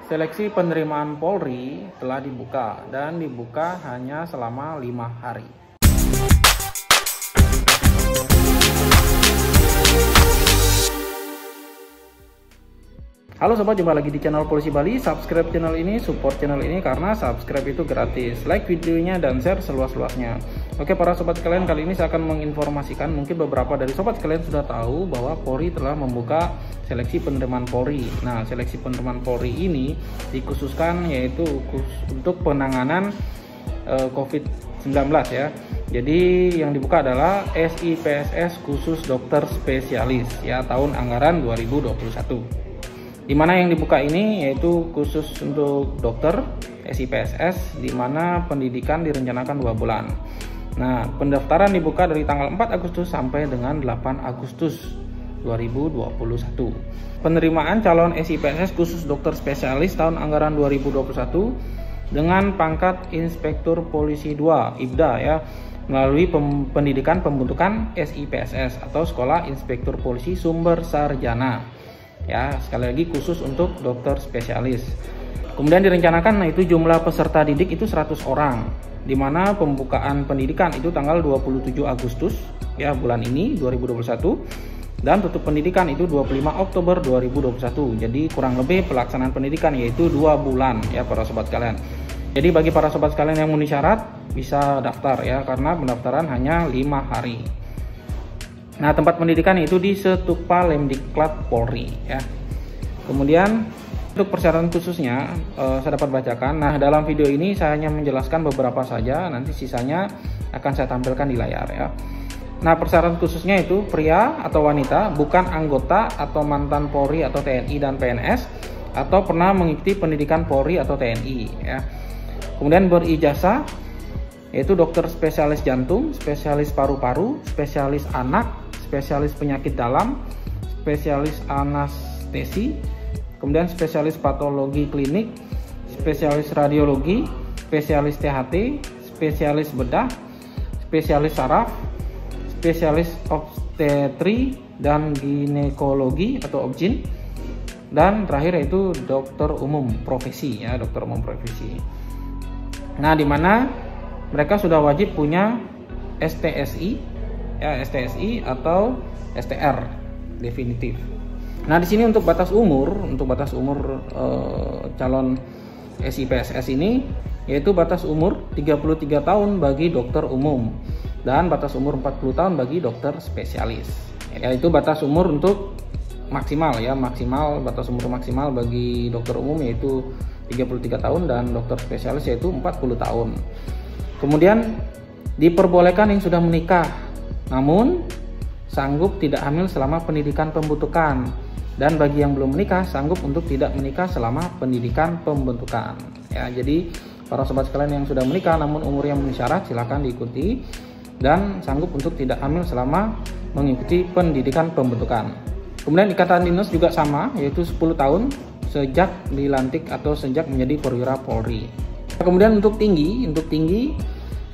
Seleksi penerimaan Polri telah dibuka dan dibuka hanya selama 5 hari. Halo sobat, jumpa lagi di channel Polisi Bali. Subscribe channel ini, support channel ini karena subscribe itu gratis. Like videonya dan share seluas-luasnya. Oke para sobat sekalian, kali ini saya akan menginformasikan, mungkin beberapa dari sobat sekalian sudah tahu bahwa Polri telah membuka seleksi penerimaan Polri. Nah, seleksi penerimaan Polri ini dikhususkan yaitu untuk penanganan COVID-19 ya. Jadi yang dibuka adalah SIPSS khusus dokter spesialis ya, tahun anggaran 2021. Di mana yang dibuka ini yaitu khusus untuk dokter SIPSS, di mana pendidikan direncanakan 2 bulan. Nah, pendaftaran dibuka dari tanggal 4 Agustus sampai dengan 8 Agustus 2021. Penerimaan calon SIPSS khusus dokter spesialis tahun anggaran 2021 dengan pangkat Inspektur Polisi 2 IPDA ya, melalui pendidikan pembentukan SIPSS atau Sekolah Inspektur Polisi Sumber Sarjana. Ya, sekali lagi khusus untuk dokter spesialis. Kemudian direncanakan itu jumlah peserta didik itu 100 orang, di mana pembukaan pendidikan itu tanggal 27 Agustus ya, bulan ini 2021, dan tutup pendidikan itu 25 Oktober 2021. Jadi kurang lebih pelaksanaan pendidikan yaitu 2 bulan ya para sobat sekalian. Jadi bagi para sobat sekalian yang memenuhi syarat bisa daftar ya, karena pendaftaran hanya 5 hari. Nah, tempat pendidikan itu di Setupa Lemdiklat Polri ya. Kemudian untuk persyaratan khususnya saya dapat bacakan. Nah, dalam video ini saya hanya menjelaskan beberapa saja, nanti sisanya akan saya tampilkan di layar ya. Nah, persyaratan khususnya itu pria atau wanita, bukan anggota atau mantan Polri atau TNI dan PNS, atau pernah mengikuti pendidikan Polri atau TNI ya. Kemudian berijazah yaitu dokter spesialis jantung, spesialis paru-paru, spesialis anak, spesialis penyakit dalam, spesialis anestesi, kemudian spesialis patologi klinik, spesialis radiologi, spesialis THT, spesialis bedah, spesialis saraf, spesialis obstetri dan ginekologi atau OBGYN, dan terakhir yaitu dokter umum profesi ya, dokter umum profesi. Nah, di mana mereka sudah wajib punya STSI ya, STSI atau STR definitif. Nah, di sini untuk batas umur calon SIPSS ini yaitu batas umur 33 tahun bagi dokter umum dan batas umur 40 tahun bagi dokter spesialis. Yaitu batas umur untuk maksimal ya, batas umur maksimal bagi dokter umum yaitu 33 tahun dan dokter spesialis yaitu 40 tahun. Kemudian diperbolehkan yang sudah menikah namun sanggup tidak hamil selama pendidikan pembentukan, dan bagi yang belum menikah sanggup untuk tidak menikah selama pendidikan pembentukan ya. Jadi para sobat sekalian yang sudah menikah namun umurnya memenuhi syarat silakan diikuti, dan sanggup untuk tidak hamil selama mengikuti pendidikan pembentukan. Kemudian ikatan dinas juga sama, yaitu 10 tahun sejak dilantik atau sejak menjadi perwira Polri. Kemudian untuk tinggi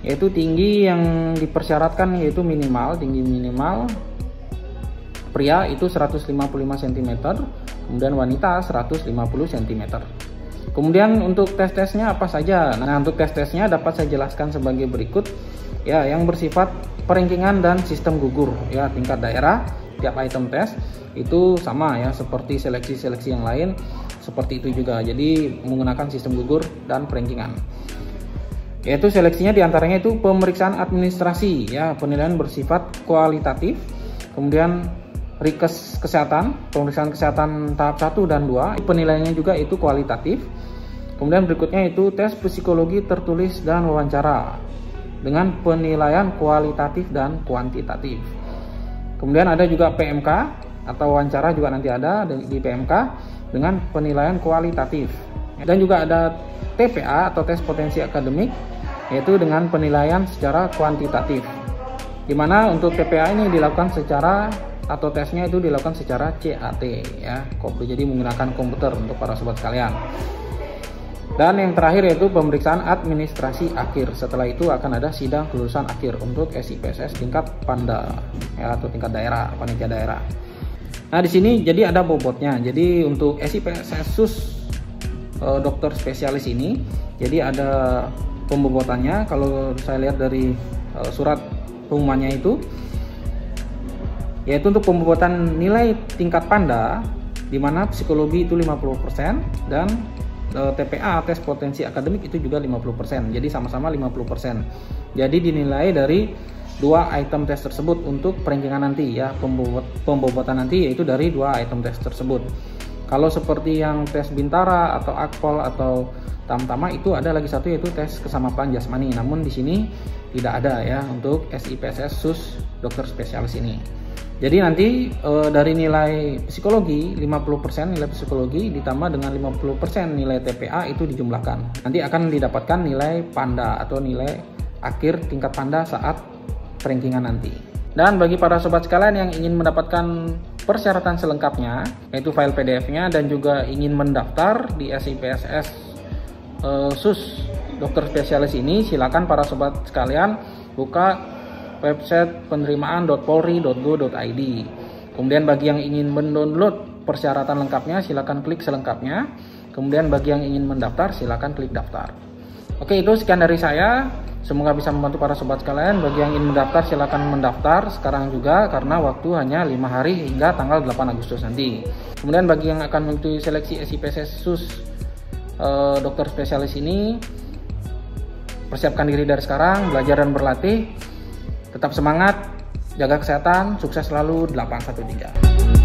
yaitu tinggi yang dipersyaratkan yaitu tinggi minimal pria itu 155 cm, kemudian wanita 150 cm. Kemudian untuk tes-tesnya apa saja? Nah, untuk tes-tesnya dapat saya jelaskan sebagai berikut ya, yang bersifat perankingan dan sistem gugur ya, tingkat daerah. Tiap item tes itu sama ya, seperti seleksi-seleksi yang lain seperti itu juga. Jadi menggunakan sistem gugur dan perankingan. Yaitu seleksinya diantaranya itu pemeriksaan administrasi ya, penilaian bersifat kualitatif, kemudian rikes kesehatan, pemeriksaan kesehatan tahap 1 dan 2, penilaiannya juga itu kualitatif. Kemudian berikutnya itu tes psikologi tertulis dan wawancara dengan penilaian kualitatif dan kuantitatif. Kemudian ada juga PMK atau wawancara juga nanti ada di PMK dengan penilaian kualitatif. Dan juga ada TPA atau tes potensi akademik, yaitu dengan penilaian secara kuantitatif. Dimana untuk TPA ini dilakukan secara atau tesnya itu dilakukan secara CAT ya, jadi menggunakan komputer untuk para sobat sekalian. Dan yang terakhir yaitu pemeriksaan administrasi akhir. Setelah itu akan ada sidang kelulusan akhir untuk SIPSS tingkat Panda ya, atau tingkat daerah, panitia daerah. Nah, di sini jadi ada bobotnya. Jadi untuk SIPSS dokter spesialis ini. Jadi ada pembobotannya. Kalau saya lihat dari surat pengumumannya itu, yaitu untuk pembobotan nilai tingkat Panda, di mana psikologi itu 50% dan TPA tes potensi akademik itu juga 50%. Jadi sama-sama 50%. Jadi dinilai dari dua item tes tersebut untuk perankingan nanti ya, pembobotan nanti, yaitu dari dua item tes tersebut. Kalau seperti yang tes Bintara atau Akpol atau Tamtama itu ada lagi satu, yaitu tes kesamapaan jasmani. Namun di sini tidak ada ya untuk SIPSS SUS dokter spesialis ini. Jadi nanti dari nilai psikologi 50% nilai psikologi ditambah dengan 50% nilai TPA itu dijumlahkan. Nanti akan didapatkan nilai Panda atau nilai akhir tingkat Panda saat perankingan nanti. Dan bagi para sobat sekalian yang ingin mendapatkan persyaratan selengkapnya, yaitu file PDF-nya, dan juga ingin mendaftar di SIPSS SUS dokter spesialis ini, silakan para sobat sekalian buka website penerimaan.polri.go.id. Kemudian bagi yang ingin mendownload persyaratan lengkapnya, silakan klik selengkapnya. Kemudian bagi yang ingin mendaftar, silakan klik daftar. Oke, itu sekian dari saya. Semoga bisa membantu para sobat sekalian. Bagi yang ingin mendaftar, silakan mendaftar sekarang juga, karena waktu hanya 5 hari hingga tanggal 8 Agustus nanti. Kemudian bagi yang akan mengikuti seleksi SIPSS SUS dokter spesialis ini, persiapkan diri dari sekarang, belajar dan berlatih. Tetap semangat, jaga kesehatan, sukses selalu 813.